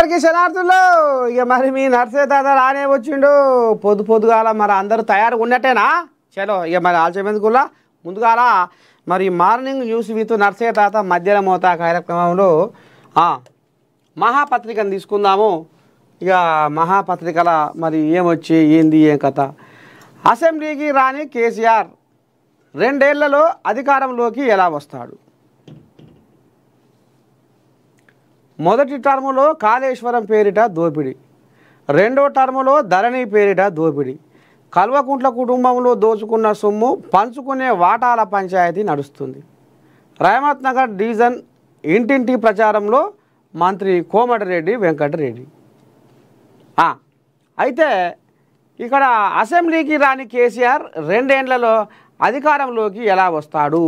అందరికీ శనార్థులు. ఇక మరి మీ నర్సే తాత రానే వచ్చిండు పొద్దుగాల. మరి అందరూ తయారుగా ఉన్నట్టేనా? చలో ఇక మరి ఆలస్యం ఎందుకులా ముందుగాల మరి మార్నింగ్ న్యూస్ విత్ నర్సే తాత మధ్యాహ్న మోతా కార్యక్రమంలో మహాపత్రికను తీసుకుందాము. ఇక మహాపత్రికల మరి ఏమొచ్చి ఏంది ఏం కథ. అసెంబ్లీకి రాని కేసీఆర్ 2 ఏళ్లలో అధికారంలోకి ఎలా వస్తాడు? మొదటి టర్ములో కాళేశ్వరం పేరిట దోపిడీ, రెండో టర్ములో ధరణి పేరిట దోపిడీ, కల్వకుంట్ల కుటుంబంలో దోచుకున్న సొమ్ము పంచుకునే వాటాల పంచాయతీ నడుస్తుంది. రహమత్ నగర్ డివిజన్ ఇంటింటి ప్రచారంలో మంత్రి కోమటిరెడ్డి వెంకటరెడ్డి. అయితే ఇక్కడ అసెంబ్లీకి రాని కేసీఆర్ 2 ఏళ్లలో అధికారంలోకి ఎలా వస్తాడు?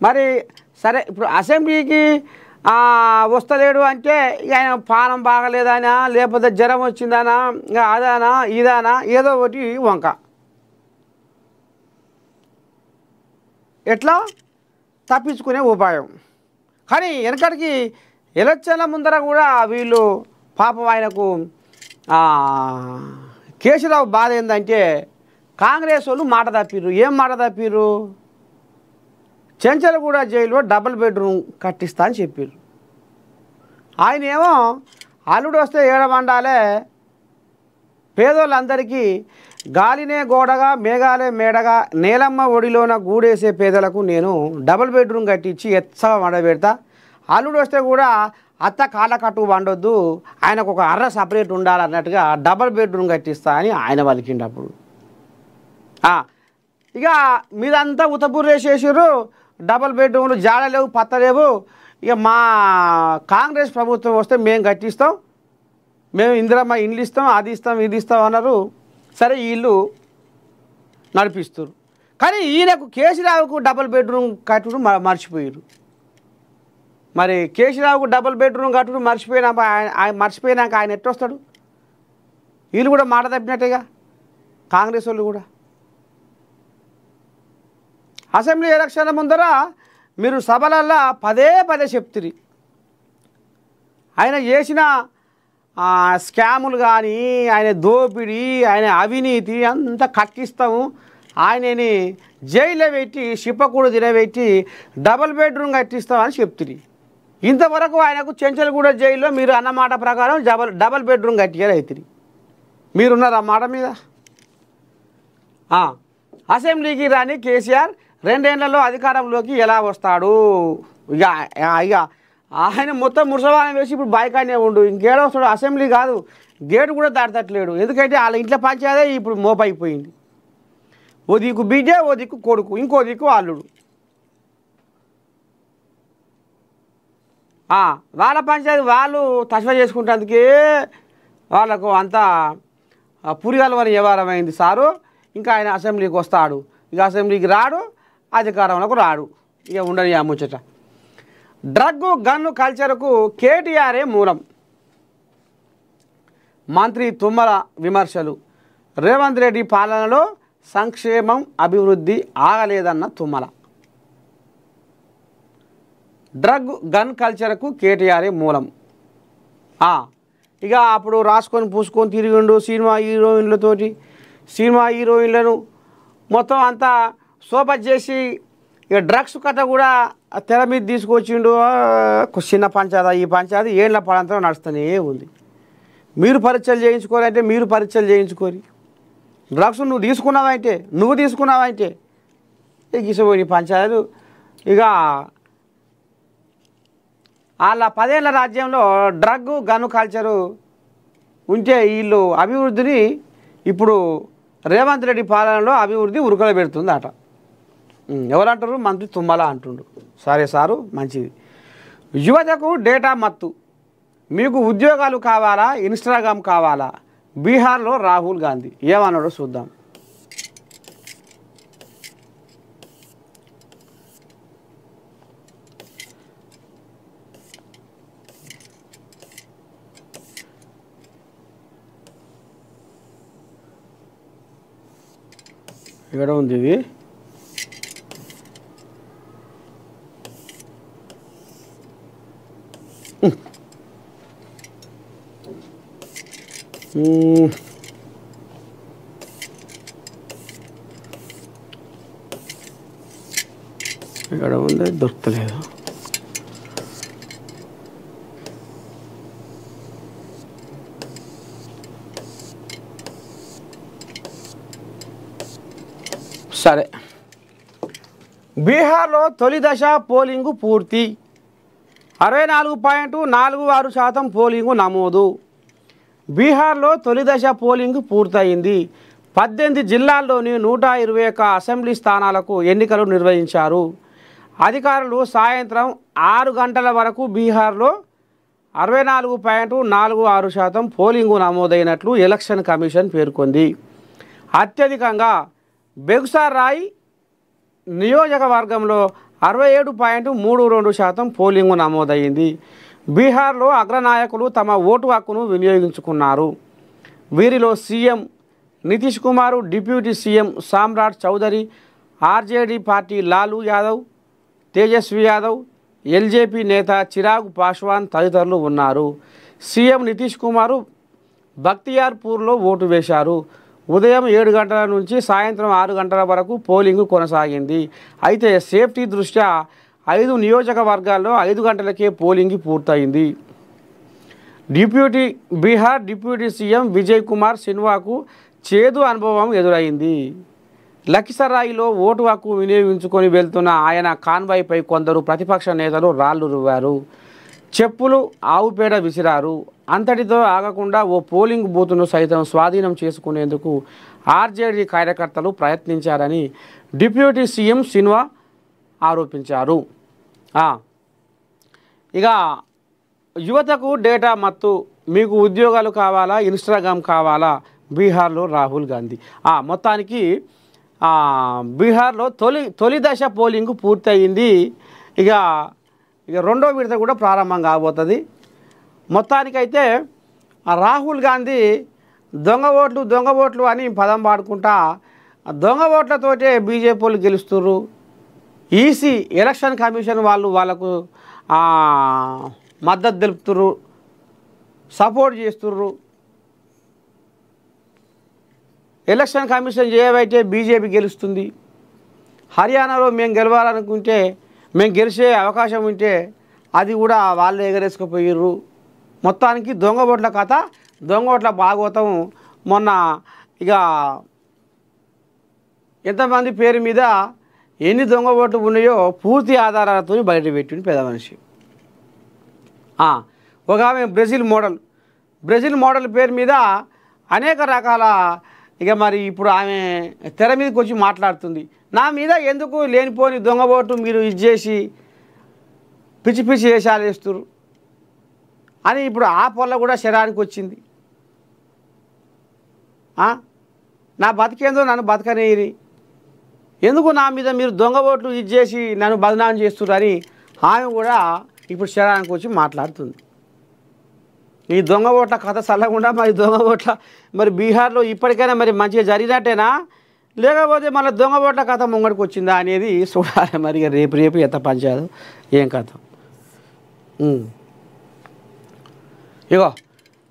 మరి సరే, ఇప్పుడు అసెంబ్లీకి వస్తలేడు అంటే ఆయన పానం బాగలేదనా, లేకపోతే జ్వరం వచ్చిందనా, ఇంకా అదానా ఇదానా ఏదో ఒకటి వంక. ఎట్లా తప్పించుకునే ఉపాయం. కానీ వెనకడికి ఎలక్షన్ల ముందర కూడా వీళ్ళు పాపం ఆయనకు కేసీరావు బాధ ఏంటంటే కాంగ్రెస్ వాళ్ళు మాట తప్పిర్రు. ఏం మాట తప్పిర్రు? చెంచలగూడ జైల్లో 2 బెడ్రూమ్ కట్టిస్తా అని చెప్పారు. ఆయన ఏమో అల్లుడు వస్తే ఏడమండాలే, పేదోళ్ళందరికీ గాలినే గోడగా మేఘాలే మేడగా నేలమ్మ ఒడిలోన గూడేసే పేదలకు నేను 2 బెడ్రూమ్ కట్టించి ఎచ్చగా వండబెడతా, అల్లుడు వస్తే కూడా అత్త కాళ్ళ కట్టు వండొద్దు, ఆయనకు ఒక అర్ర సపరేట్ ఉండాలన్నట్టుగా 2 బెడ్రూమ్ కట్టిస్తా అని ఆయన పలికిండప్పుడు. ఇక మీదంతా ఉతబుర్రేసేసారు. 2 బెడ్రూమ్లు జాడలేవు పత్తలేవు. ఇక మా కాంగ్రెస్ ప్రభుత్వం వస్తే మేము కట్టిస్తాం, మేము ఇందిరమ్మ ఇండ్లు ఇస్తాం, అది ఇస్తాం ఇది ఇస్తాం అన్నారు. సరే వీళ్ళు నడిపిస్తారు. కానీ ఈయనకు కేసీరావుకు 2 బెడ్రూమ్ కట్టుడు మర్చిపోయారు. మరి కేసీరావుకు 2 బెడ్రూమ్ కట్టుడు మర్చిపోయినాక ఆయన ఎట్టొస్తాడు? వీళ్ళు కూడా మాట తప్పినట్టేగా కాంగ్రెస్ వాళ్ళు కూడా. అసెంబ్లీ ఎలక్షన్ల ముందర మీరు సభలల్లో పదే చెప్తిరి ఆయన చేసిన స్కాములు కానీ, ఆయన దోపిడీ, ఆయన అవినీతి అంతా కక్కిస్తాము, ఆయనని జైల్లో పెట్టి శిప్పకూడ తినబెట్టి 2 బెడ్రూమ్ కట్టిస్తామని చెప్తిరి. ఇంతవరకు ఆయనకు చెంచలగూడ జైల్లో మీరు అన్నమాట ప్రకారం 2 బెడ్రూమ్ కట్టియారు అవుతుంది. మీరున్నారు ఆ మాట మీద. అసెంబ్లీకి రాని కేసీఆర్ 2 ఏళ్లలో అధికారంలోకి ఎలా వస్తాడు? ఇక ఆయన మొత్తం ముసవానం వేసి ఇప్పుడు బాయికానే ఉండు, ఇంకేడో వస్తాడు. అసెంబ్లీ కాదు, గేటు కూడా దాటట్లేడు. ఎందుకంటే వాళ్ళ ఇంట్లో పంచాదే ఇప్పుడు మోపైపోయింది. ఓ దిక్కు బిడ్డ, ఓ దిక్కు కొడుకు, ఇంకో దిక్కు అల్లుడు. వాళ్ళ పంచాయతీ వాళ్ళు తస్వ చేసుకుంటేందుకే వాళ్ళకు అంతా పురిగలవని వ్యవహారమైంది సారు. ఇంకా ఆయన అసెంబ్లీకి వస్తాడు, ఇక అసెంబ్లీకి రాడు, అధికారంలోకి రాడు. ఇక ఉండని ఆ ముచ్చట. డ్రగ్ గన్ను కల్చర్కు కేటీఆరే మూలం, మంత్రి తుమ్మల విమర్శలు. రేవంత్ రెడ్డి పాలనలో సంక్షేమం అభివృద్ధి ఆగలేదన్న తుమ్మల. డ్రగ్ గన్ కల్చర్కు కేటీఆరే మూలం. ఇక అప్పుడు రాసుకొని పూసుకొని తిరిగిండు సినిమా హీరోయిన్లతోటి. సినిమా హీరోయిన్లను మొత్తం అంతా సోపత్ చేసి ఇక డ్రగ్స్ కథ కూడా తెర మీద తీసుకొచ్చిండు. చిన్న పంచాయతీ ఈ పంచాయతీ ఏళ్ళ పడంతో నడుస్తూనే ఉంది. మీరు పరీక్షలు చేయించుకోవాలంటే మీరు పరీక్షలు చేయించుకోరి. డ్రగ్స్ నువ్వు తీసుకున్నావంటే ఇగిసిపోయి పంచాయతీలు. ఇక వాళ్ళ 10 ఏళ్ల రాజ్యంలో డ్రగ్ గన్ కల్చరు ఉంటే వీళ్ళు అభివృద్ధిని ఇప్పుడు రేవంత్ రెడ్డి పాలనలో అభివృద్ధి ఉరుకలు పెడుతుంది అట. ఎవరంటారు? మంత్రి తుమ్మల అంటుండు. సరే సారు, మంచిది. యువతకు డేటా మత్తు, మీకు ఉద్యోగాలు కావాలా, ఇన్స్టాగ్రామ్ కావాలా? బీహార్లో రాహుల్ గాంధీ ఏమన్నాడో చూద్దాం. ఇక్కడ ఉంది ఇది. ఇక్కడ ఉంది, దొరకలేదు. సరే, బీహార్లో తొలి దశ పోలింగు పూర్తి. 64.46% పోలింగు నమోదు. బీహార్లో తొలి దశ పోలింగు పూర్తయింది. 18 జిల్లాల్లోని 121 అసెంబ్లీ స్థానాలకు ఎన్నికలు నిర్వహించారు. అధికారులు సాయంత్రం 6 గంటల వరకు బీహార్లో 64.46% పోలింగు నమోదైనట్లు ఎలక్షన్ కమిషన్ పేర్కొంది. అత్యధికంగా బెగుసారాయ్ నియోజకవర్గంలో 67.32% పోలింగు నమోదైంది. బీహార్లో అగ్రనాయకులు తమ ఓటు హక్కును వినియోగించుకున్నారు. వీరిలో CM Nitish Kumar, deputy CM Samrat Choudhary, RJD party Lalu Yadav, Tejashwi Yadav, LJP నేత చిరాగ్ పాస్వాన్ తదితరులు ఉన్నారు. సీఎం నితీష్ కుమార్ బక్తియార్పూర్లో ఓటు వేశారు. ఉదయం 7 గంటల నుంచి సాయంత్రం 6 గంటల వరకు పోలింగు కొనసాగింది. అయితే సేఫ్టీ దృష్ట్యా 5 నియోజకవర్గాల్లో 5 గంటలకే పోలింగ్ పూర్తయింది. బీహార్ డిప్యూటీ సీఎం విజయ్ కుమార్ సిన్హాకు చేదు అనుభవం ఎదురైంది. లఖిసరాయిలో ఓటు హక్కు వినియోగించుకొని వెళ్తున్న ఆయన కాన్వాయ్పై కొందరు ప్రతిపక్ష నేతలు రాళ్లు రువ్వారు, చెప్పులు, ఆవుపేడ విసిరారు. అంతటితో ఆగకుండా ఓ పోలింగ్ బూత్ను సైతం స్వాధీనం చేసుకునేందుకు ఆర్జేడీ కార్యకర్తలు ప్రయత్నించారని డిప్యూటీ సీఎం సిన్హా ఆరోపించారు. ఇక యువతకు డేటా మత్తు, మీకు ఉద్యోగాలు కావాలా, ఇన్స్టాగ్రామ్ కావాలా, బీహార్లో రాహుల్ గాంధీ. మొత్తానికి బీహార్లో తొలి దశ పోలింగు పూర్తయింది. ఇక రెండో విడత కూడా ప్రారంభం కాబోతుంది. మొత్తానికైతే రాహుల్ గాంధీ దొంగ ఓట్లు అని పదం పాడుకుంటా దొంగ ఓట్లతోటే బీజేపీ వాళ్ళు గెలుస్తుర్రు. ఈసీ ఎలక్షన్ కమిషన్ వాళ్ళకు మద్దతు తెలుపుతుర్రు, సపోర్ట్ చేస్తుర్రు. ఎలక్షన్ కమిషన్ చేయబైతే బీజేపీ గెలుస్తుంది. హర్యానాలో మేము గెలవాలనుకుంటే, మేము గెలిచే అవకాశం ఉంటే అది కూడా వాళ్ళు ఎగరేసుకుపోయిర్రు. మొత్తానికి దొంగ ఓట్ల కథ, దొంగ ఓట్ల భాగవతం. మొన్న ఇక ఎంతమంది పేరు మీద ఎన్ని దొంగ ఓట్లు ఉన్నాయో పూర్తి ఆధారాలతో బయట పెట్టింది పెద్ద మనిషి. ఒక ఆమె బ్రెజిల్ మోడల్ పేరు మీద అనేక రకాల ఇక మరి ఇప్పుడు ఆమె తెర మీదకి వచ్చి మాట్లాడుతుంది. నా మీద ఎందుకు లేనిపోని దొంగ ఓటు మీరు ఇచ్చేసి పిచ్చి పిచ్చి వేషాలు వేస్తున్నారు అని ఇప్పుడు ఆ పొల్ల కూడా శరానికి వచ్చింది. నా బతికేందో నన్ను బతకనేది, ఎందుకు నా మీద మీరు దొంగ ఓట్లు ఇచ్చేసి నన్ను బదనాం చేస్తున్నారని ఆమె కూడా ఇప్పుడు శరానికి వచ్చి మాట్లాడుతుంది. ఈ దొంగ ఓట్ల కథ చల్లకుండా మరి దొంగ ఓట్ల మరి బీహార్లో ఇప్పటికైనా మరి మంచిగా జరిగినట్టేనా, లేకపోతే మళ్ళీ దొంగ ఓట్ల కథ ముంగడికి వచ్చిందా అనేది చూడాలి. మరి రేపు ఎంత పంచాదో ఏం కథ. ఇగో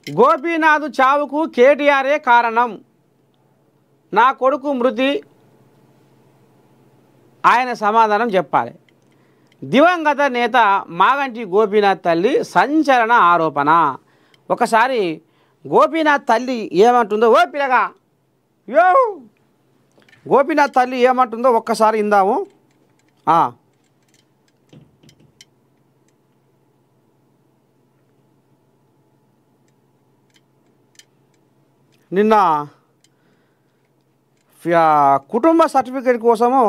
గోపీనాథ్ చావుకు కేటీఆరే కారణం, నా కొడుకు మృతి ఆయన సమాధానం చెప్పాలి. దివంగత నేత మాగంటి గోపీనాథ్ తల్లి సంచలన ఆరోపణ. ఒకసారి గోపీనాథ్ తల్లి ఏమంటుందో, ఓ పిల్లగా గోపీనాథ్ తల్లి ఏమంటుందో ఒక్కసారి ఇందాము. నిన్న కుటుంబ సర్టిఫికేట్ కోసము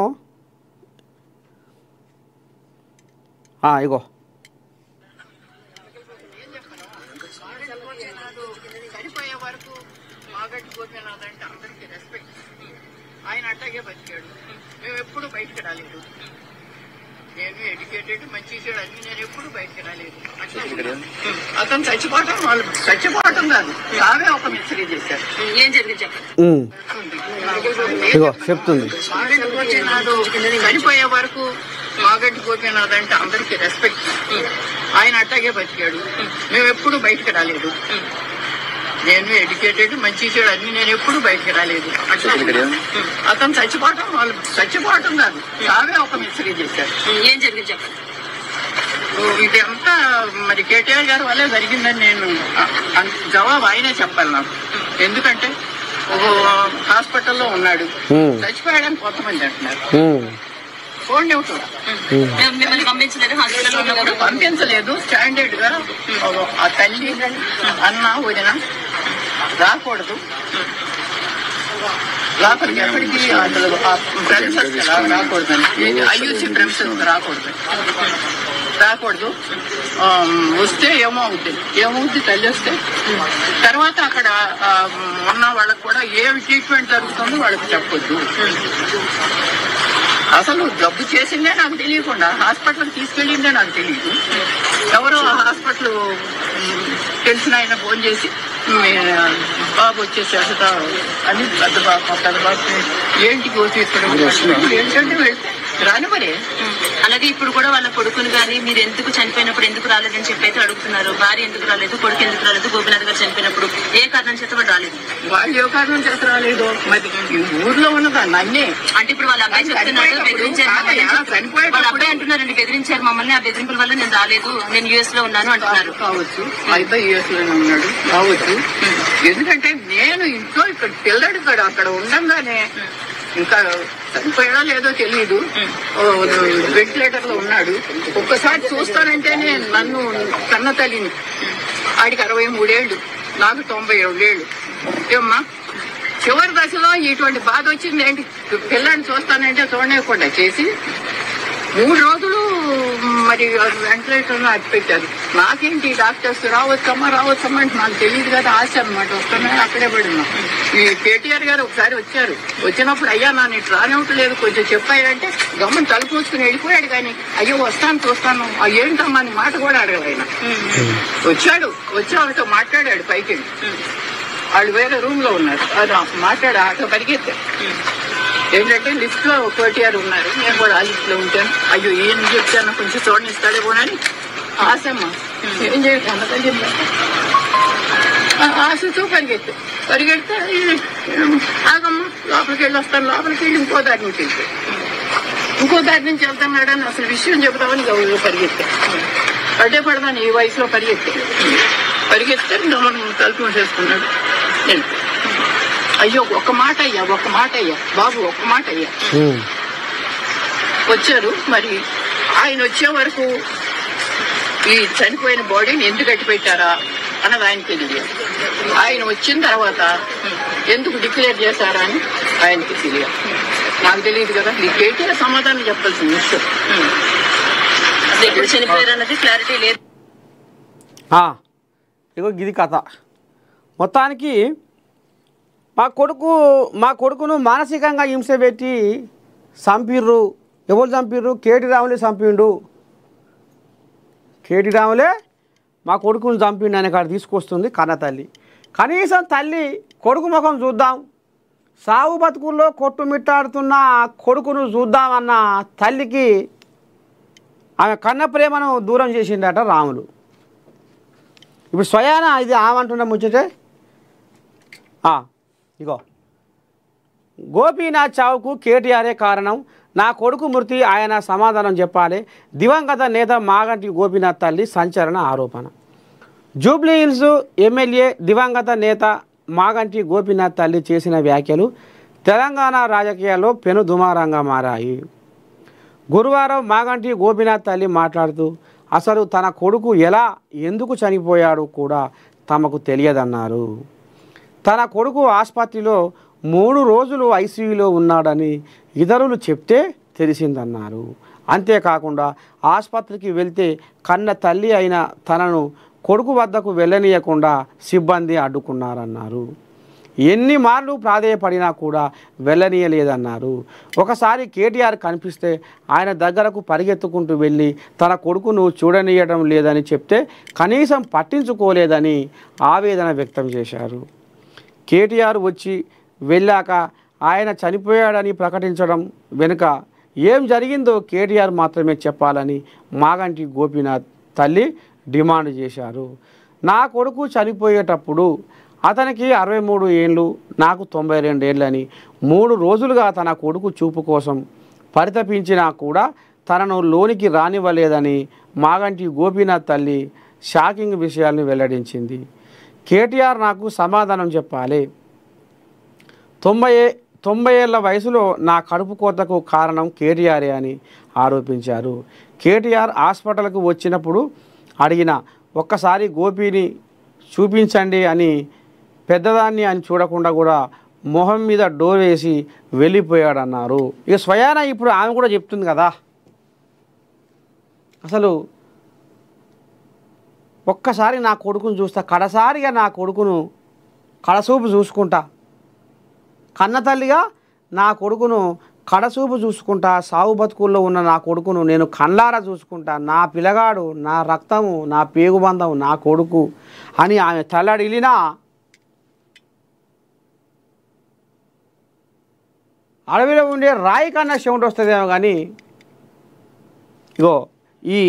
ఇగో చనిపోయే వరకు మాగంటి గోపీనాథ్ అంటే అందరికీ రెస్పెక్ట్. ఆయన అట్టాగే బతికాడు, మేము ఎప్పుడు బయటకు రాలేదు. నేను ఎడ్యుకేటెడ్, మంచి చెడు అన్ని, నేను ఎప్పుడు బయటకు రాలేదు. అతను చచ్చిపోవటం వాళ్ళు చచ్చిపోవటం కాదు, తావే ఒక మిస్టరీ చేశారు. ఏం జరిగింది చెప్తుంది. మాగంటి గోపీనాథ్ చనిపోయే వరకు మాగంటి గోపీనాథ్ అంటే అందరికీ రెస్పెక్ట్. ఆయన అట్టాగే బతికాడు, మేము ఎప్పుడు బయటకు రాలేదు. నేను ఎడ్యుకేటెడ్, మంచి చెడు అన్ని నేను ఎప్పుడు బయటకు రాలేదు. అతను చచ్చిపోవటం, వాళ్ళు చచ్చిపోవటం కాదు, చావే ఒక మిస్టరీ చేశారు. ఏం జరిగింది చెప్పండి. ఇదంతా మరి కేటీఆర్ గారి వల్లే జరిగిందని నేను జవాబు ఆయనే చెప్పాలి నాకు. ఎందుకంటే ఒక హాస్పిటల్లో ఉన్నాడు, చచ్చిపోయాడని కొంతమంది అంటున్నారు. చూడండి, మిమ్మల్ని పంపించలేదు, హాస్పిటల్లో ఉన్నప్పుడు పంపించలేదు. స్టాండర్డ్ గా ఆ తల్లి అన్న వదిన రాకూడదు లోపలికి, ఎక్కడికి ప్రెమిసెస్ రాకూడదని, ఐయూసీ ప్రెమిసెస్ రాకూడదు. వస్తే ఏమవుద్ది తల్లి వస్తే తర్వాత అక్కడ ఉన్న వాళ్ళకి కూడా ఏమి ట్రీట్మెంట్ జరుగుతుందో వాళ్ళకి చెప్పొద్దు. అసలు జబ్బు చేసిందే నాకు తెలియకుండా హాస్పిటల్కి తీసుకెళ్ళిందే నాకు తెలియదు. ఎవరో హాస్పిటల్ తెలిసిన ఆయన ఫోన్ చేసి బాబు వచ్చేసేస్తా అని, పెద్ద బాబు ఏంటికి వచ్చేస్తాడు ఏంటంటే వెళ్తే రాని మరి. అలాగే ఇప్పుడు కూడా వాళ్ళ కొడుకుని కానీ మీరు ఎందుకు చనిపోయినప్పుడు ఎందుకు రాలేదని చెప్పి అయితే అడుగుతున్నారు. భార్య ఎందుకు రాలేదు, కొడుకు ఎందుకు రాలేదు, గోపినాథ్ గారు చనిపోయినప్పుడు ఏ కారణం చేత వాళ్ళు రాలేదు. వాళ్ళు ఏ కారణం చేత రాలేదు మరి ఊర్లో ఉన్నదాన్ని అన్నీ. అంటే ఇప్పుడు వాళ్ళ అబ్బాయి చెప్తున్నాడు, బెదిరించారు, వాళ్ళ అబ్బాయి అంటున్నారండి బెదిరించారు మమ్మల్ని, ఆ బెదిరింపుల వల్ల నేను రాలేదు, నేను యుఎస్ లో ఉన్నాను అంటున్నారు. కావచ్చు, అయితే యుఎస్ లోనే ఉన్నాడు కావచ్చు. ఎందుకంటే నేను ఇంట్లో ఇక్కడ పిల్లడు అక్కడ ఉండంగానే ఇంకా చనిపోయాడో లేదో తెలియదు, వెంటిలేటర్ లో ఉన్నాడు. ఒక్కసారి చూస్తానంటేనే నన్ను కన్న తల్లిని, ఆడికి 63 ఏళ్ళు, నాకు 97 ఏళ్ళు. ఏమ్మా చివరి దశలో ఇటువంటి బాధ వచ్చింది ఏంటి, పిల్లాన్ని చూస్తానంటే చూడలేకుండా చేసి 3 రోజులు మరి వెంటిలేటర్ లో అట్టి పెట్టారు. నాకేంటి డాక్టర్స్ రావచ్చమ్మా అంటే నాకు తెలియదు కదా, ఆశ అనమాట. వస్తున్నాయి అక్కడే పడినా. ఈ కేటీఆర్ గారు ఒకసారి వచ్చారు, వచ్చినప్పుడు అయ్యా నన్ను ఇటు రానివ్వట్లేదు కొంచెం చెప్పాయంటే గమ్మని తలుపు మూసుకుని వెళ్ళిపోయాడు. కానీ అయ్యో వస్తాను చూస్తాను ఏంటమ్మా అని మాట కూడా అడగదు ఆయన. వచ్చాడు, వచ్చి వాళ్ళతో మాట్లాడాడు పైకి. వాళ్ళు వేరే రూమ్ లో ఉన్నారు, అది మాట్లాడి అక్కడ పరిగెత్తారు. ఏంటంటే లిఫ్ట్ లో కేటీఆర్ ఉన్నారు, నేను కూడా ఆ లిఫ్ట్ లో ఉంటాను. అయ్యో ఏం చెప్తాను కొంచెం చూడనిస్తాడేమోనని ఆశమ్మ ఏం చేయకుండా ఆశతో పరిగెడితే ఆగమ్మ లోపలికి వెళ్ళి వస్తాను, లోపలికి వెళ్ళి ఇంకో దారి నుంచి వెళ్తున్నాడని అసలు విషయం చెబుతామని గౌరవ పరిగెత్తా. అడ్డే పడదాను ఈ వయసులో పరిగెత్తే తలుపు మూసేసుకున్నాడు. అయ్యో ఒక్క మాట అయ్యా బాబు, ఒక్క మాట అయ్యా. వచ్చారు. మరి ఆయన వచ్చే వరకు ఈ చనిపోయిన బాడీని ఎందుకు కట్టి పెట్టారా అన్నది ఆయనకి తెలియదు. ఆయన వచ్చిన తర్వాత ఎందుకు డిక్లేర్ చేశారా అని ఆయనకి తెలియదు, నాకు తెలియదు కదా. ఈ కేటీఆర్ సమాధానం చెప్పాల్సిన విషయం. ఎప్పుడు చనిపోయారు అన్నది క్లారిటీ లేదు. ఇగో ఇది కథ. మొత్తానికి మా కొడుకును మానసికంగా హింస పెట్టి చంపిర్రు. ఎవరు చంపిర్రు? కేటీ రాములే చంపిండు. కేటీ రాములే మా కొడుకును చంపిండు అనే కాడ తీసుకొస్తుంది కన్న తల్లి. కనీసం తల్లి కొడుకు ముఖం చూద్దాం, సాగు బతుకుల్లో కొట్టుమిట్టాడుతున్న కొడుకును చూద్దామన్న తల్లికి ఆమె కన్న ప్రేమను దూరం చేసిండట రాములు. ఇప్పుడు స్వయాన ఇది ఆమంటున్న ముచ్చటే. ఇగో గోపీనాథ్ చావుకు కేటీఆరే కారణం, నా కొడుకు మృతి ఆయన సమాధానం చెప్పాలి. దివంగత నేత మాగంటి గోపీనాథ్ తల్లి సంచలన ఆరోపణ. జూబ్లీ హిల్స్ ఎమ్మెల్యే దివంగత నేత మాగంటి గోపీనాథ్ తల్లి చేసిన వ్యాఖ్యలు తెలంగాణ రాజకీయాల్లో పెను దుమారంగా మారాయి. గురువారం మాగంటి గోపీనాథ్ తల్లి మాట్లాడుతూ అసలు తన కొడుకు ఎలా ఎందుకు చనిపోయాడు కూడా తమకు తెలియదన్నారు. తన కొడుకు ఆసుపత్రిలో 3 రోజులు ఐసీయూలో ఉన్నాడని ఇతరులు చెప్తే తెలిసిందన్నారు. అంతేకాకుండా ఆసుపత్రికి వెళ్తే కన్న తల్లి అయిన తనను కొడుకు వద్దకు వెళ్ళనీయకుండా సిబ్బంది అడ్డుకున్నారన్నారు. ఎన్ని మార్లు ప్రాధేయపడినా కూడా వెళ్ళనీయలేదన్నారు. ఒకసారి కేటీఆర్ కనిపిస్తే ఆయన దగ్గరకు పరిగెత్తుకుంటూ వెళ్ళి తన కొడుకును చూడనీయడం లేదని చెప్తే కనీసం పట్టించుకోలేదని ఆవేదన వ్యక్తం చేశారు. కేటీఆర్ వచ్చి వెళ్ళాక ఆయన చనిపోయాడని ప్రకటించడం వెనుక ఏం జరిగిందో కేటీఆర్ మాత్రమే చెప్పాలని మాగంటి గోపీనాథ్ తల్లి డిమాండ్ చేశారు. నా కొడుకు చనిపోయేటప్పుడు అతనికి 63 ఏళ్ళు, నాకు 92 ఏళ్ళు అని 3 రోజులుగా తన కొడుకు చూపు కోసం పరితపించినా కూడా తనను లోనికి రానివ్వలేదని మాగంటి గోపీనాథ్ తల్లి షాకింగ్ విషయాలను వెల్లడించింది. కేటీఆర్ నాకు సమాధానం చెప్పాలి. 90 ఏళ్ల వయసులో నా కడుపు కోతకు కారణం కేటీఆరే అని ఆరోపించారు. కేటీఆర్ హాస్పిటల్కు వచ్చినప్పుడు అడిగిన ఒక్కసారి గోపీని చూపించండి అని పెద్దదాన్ని అని చూడకుండా కూడా మొహం మీద డోర్ వేసి వెళ్ళిపోయాడన్నారు. ఇక స్వయాన ఇప్పుడు ఆమె కూడా చెప్తుంది కదా, అసలు ఒక్కసారి నా కొడుకును చూస్తా, కడసారిగా నా కొడుకును కడసూపు చూసుకుంటా, కన్న తల్లిగా నా కొడుకును కడసూపు చూసుకుంటా, సాగు బతుకుల్లో ఉన్న నా కొడుకును నేను కళ్ళారా చూసుకుంటా, నా పిల్లగాడు, నా రక్తము, నా పేగుబంధం, నా కొడుకు అని ఆమె తల్లడిల్లినా అడవిలో ఉండే రాయి కన్నా సౌండ్ వస్తుందేమో కానీ ఇగో ఈ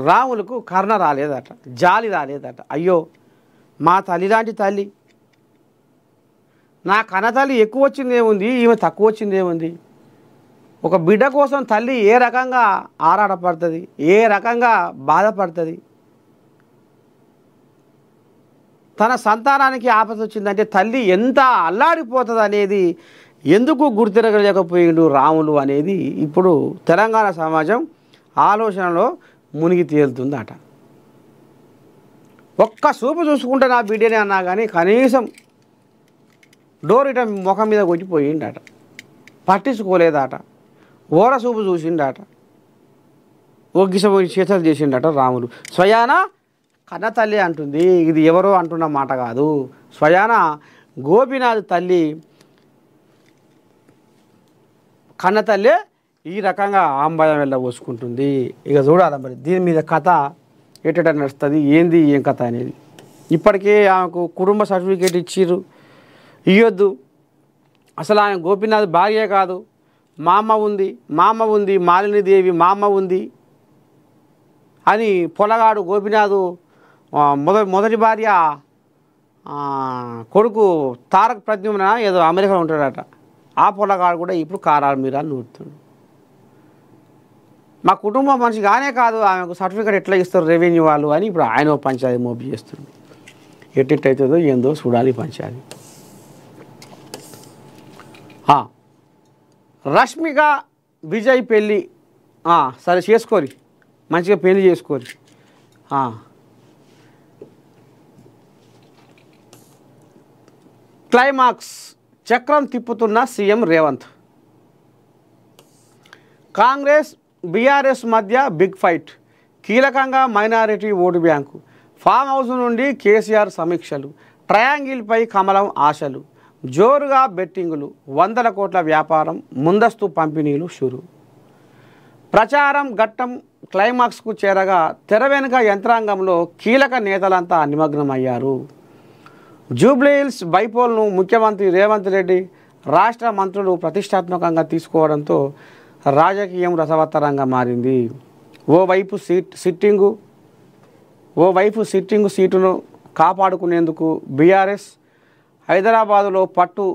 రాములకు కర్ణ రాలేదట, జాలి రాలేదట. అయ్యో మా తల్లి లాంటి తల్లి, నా కన్న తల్లి ఎక్కువ వచ్చిందేముంది, ఈమె తక్కువ వచ్చిందేముంది. ఒక బిడ్డ కోసం తల్లి ఏ రకంగా ఆరాటపడుతుంది, ఏ రకంగా బాధపడుతుంది. తన సంతానానికి ఆపద వచ్చిందంటే తల్లి ఎంత అల్లాడిపోతుంది అనేది ఎందుకు గుర్తిరగలేకపోయిండు రాములు అనేది ఇప్పుడు తెలంగాణ సమాజం ఆలోచనలో మునిగి తేలుతుందట. ఒక్క చూపు చూసుకుంటే నా బిడ్డనే అన్నా కానీ కనీసం డోర్ ఇట ముఖం మీద కొట్టిపోయిండట, పట్టించుకోలేదట, ఓర చూపు చూసిండట, ఒగ్గిసపోయి చేతలు చేసిండట రాములు. స్వయాన కన్న తల్లి అంటుంది, ఇది ఎవరో అంటున్న మాట కాదు, స్వయాన గోపీనాథ్ తల్లి కన్న తల్లి ఈ రకంగా ఆంబయం వెళ్ళ పోసుకుంటుంది. ఇక చూడాలి మరి దీని మీద కథ ఎట్ట నడుస్తుంది, ఏంది ఏం కథ అనేది. ఇప్పటికే ఆమెకు కుటుంబ సర్టిఫికేట్ ఇచ్చిర్రు, ఇవ్వద్దు, అసలు ఆమె గోపీనాథ్ భార్యే కాదు, మా అమ్మ ఉంది, మాలినీదేవి మా అమ్మ ఉంది అని పొలగాడు గోపీనాథ్ మొదటి భార్య కొడుకు తారక్ ప్రద్యుమ్న ఏదో అమెరికాలో ఉంటాడట, ఆ పొలగాడు కూడా ఇప్పుడు కారాల మీద నూరుతుంది. మా కుటుంబం మనిషి కానే కాదు, ఆమెకు సర్టిఫికేట్ ఎట్లా ఇస్తారు రెవెన్యూ వాళ్ళు అని ఇప్పుడు ఆయన పంచాయతీ మోపి చేస్తుంది. ఎట్టెట్టవుతుందో ఏందో చూడాలి పంచాయతీ. రష్మిక విజయ్ పెళ్ళి సరే చేసుకోరి, మంచిగా పెళ్లి చేసుకోరి. క్లైమాక్స్ చక్రం తిప్పుతున్న సీఎం రేవంత్. కాంగ్రెస్ బీఆర్ఎస్ మధ్య బిగ్ ఫైట్, కీలకంగా minority vote bank. Farm house నుండి కేసీఆర్ సమీక్షలు, ట్రయాంగిల్పై కమలం ఆశలు, జోరుగా బెట్టింగులు, 100 కోట్ల వ్యాపారం, ముందస్తు పంపిణీలు షురు. ప్రచారం ఘట్టం క్లైమాక్స్కు చేరగా తెర వెనుక యంత్రాంగంలో కీలక నేతలంతా నిమగ్నమయ్యారు. జూబ్లీహిల్స్ బైపోల్ను ముఖ్యమంత్రి రేవంత్ రెడ్డి, రాష్ట్ర మంత్రులు ప్రతిష్టాత్మకంగా తీసుకోవడంతో రాజకీయం రసవత్తరంగా మారింది. ఓవైపు సిట్టింగు సీటును కాపాడుకునేందుకు బీఆర్ఎస్ హైదరాబాదులో పట్టు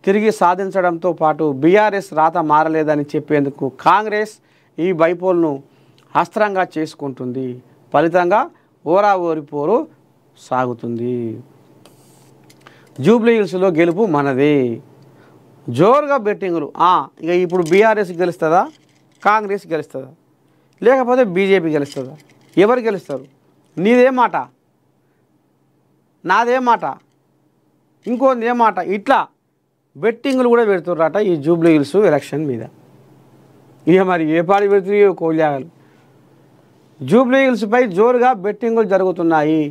తిరిగి సాధించడంతో పాటు బీఆర్ఎస్ రాత మారలేదని చెప్పేందుకు కాంగ్రెస్ ఈ బైపోల్ను అస్త్రంగా చేసుకుంటుంది. ఫలితంగా ఓరాఓరిపోరు సాగుతుంది. జూబ్లీహిల్స్లో గెలుపు మనదే, జోరుగా బెట్టింగులు. ఇక ఇప్పుడు బీఆర్ఎస్ గెలుస్తుందా, కాంగ్రెస్ గెలుస్తుందా, లేకపోతే బీజేపీ గెలుస్తుందా? ఎవరు గెలుస్తారు? నీదే మాట, నాదే మాట, ఇంకోది ఏ మాట, ఇట్లా బెట్టింగులు కూడా పెడుతున్నారట ఈ జూబ్లీహిల్స్ ఎలక్షన్ మీద. ఇక మరి ఏ పార్టీ పెడుతున్నాయో కోల్యాగలు. జూబ్లీహిల్స్పై జోరుగా బెట్టింగులు జరుగుతున్నాయి.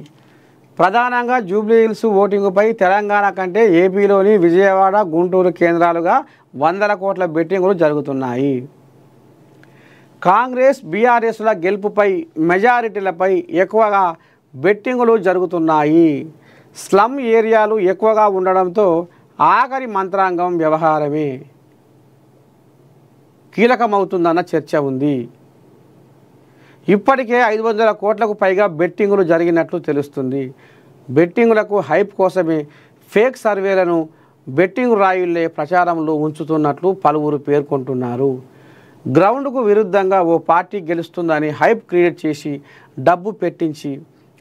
ప్రధానంగా జూబ్లీహిల్స్ ఓటింగుపై తెలంగాణ కంటే ఏపీలోని విజయవాడ, గుంటూరు కేంద్రాలుగా 100 కోట్ల బెట్టింగులు జరుగుతున్నాయి. కాంగ్రెస్ బీఆర్ఎస్ల గెలుపుపై, మెజారిటీలపై ఎక్కువగా బెట్టింగులు జరుగుతున్నాయి. స్లమ్ ఏరియాలు ఎక్కువగా ఉండడంతో ఆఖరి మంత్రాంగం వ్యవహారమే కీలకమవుతుందన్న చర్చ ఉంది. ఇప్పటికే 500 కోట్లకు పైగా బెట్టింగులు జరిగినట్లు తెలుస్తుంది. బెట్టింగులకు హైప్ కోసమే ఫేక్ సర్వేలను బెట్టింగ్ రాయుళ్లే ప్రచారంలో ఉంచుతున్నట్లు పలువురు పేర్కొంటున్నారు. గ్రౌండ్కు విరుద్ధంగా ఓ పార్టీ గెలుస్తుందని హైప్ క్రియేట్ చేసి డబ్బు పెట్టించి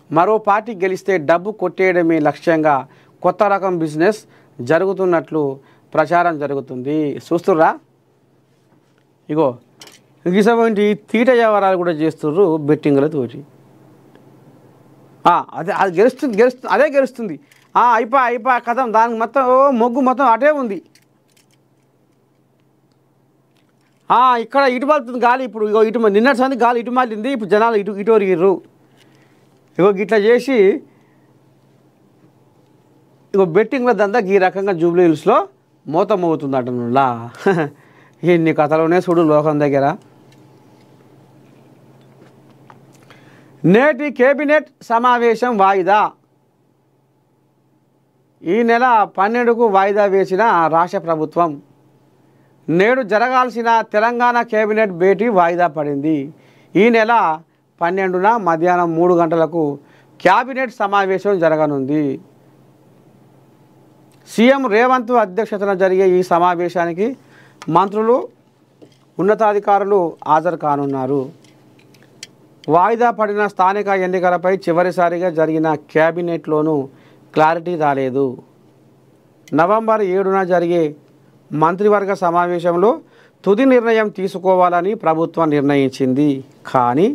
మరో పార్టీ గెలిస్తే డబ్బు కొట్టేయడమే లక్ష్యంగా కొత్త రకం బిజినెస్ జరుగుతున్నట్లు ప్రచారం జరుగుతుంది. చూస్తుర్రా, ఇగో ఇటువంటి తీట వ్యవహారాలు కూడా చేస్తుర్రు బెట్టింగ్లతోటి. అదే అది గెలుస్తుంది అదే గెలుస్తుంది అయిపోయా కథం, దానికి మొత్తం మొగ్గు మొత్తం అటే ఉంది. ఇక్కడ ఇటు మాలుతుంది గాలి, ఇప్పుడు ఇగో ఇటు నిన్నటి సంది గాలి ఇటు మాలింది, ఇప్పుడు జనాలు ఇటు ఒరిగిర్రు. ఇగో ఇట్లా చేసి ఇగో బెట్టింగ్ల దందా ఈ రకంగా జూబ్లీ హిల్స్లో మూత మోగుతుంది అంటున్నా. ఎన్ని కథలోనే చూడు లోకం దగ్గర. నేటి కేబినెట్ సమావేశం వాయిదా. ఈ నెల 12కు వాయిదా వేసిన రాష్ట్ర ప్రభుత్వం. నేడు జరగాల్సిన తెలంగాణ కేబినెట్ భేటీ వాయిదా పడింది. ఈ నెల 12న మధ్యాహ్నం 3 గంటలకు కేబినెట్ సమావేశం జరగనుంది. సీఎం రేవంత్ అధ్యక్షతన జరిగే ఈ సమావేశానికి మంత్రులు, ఉన్నతాధికారులు హాజరు కానున్నారు. వాయిదా పడిన స్థానిక ఎన్నికలపై చివరిసారిగా జరిగిన కేబినెట్లోనూ క్లారిటీ రాలేదు. నవంబర్ 7న జరిగే మంత్రివర్గ సమావేశంలో తుది నిర్ణయం తీసుకోవాలని ప్రభుత్వం నిర్ణయించింది. కానీ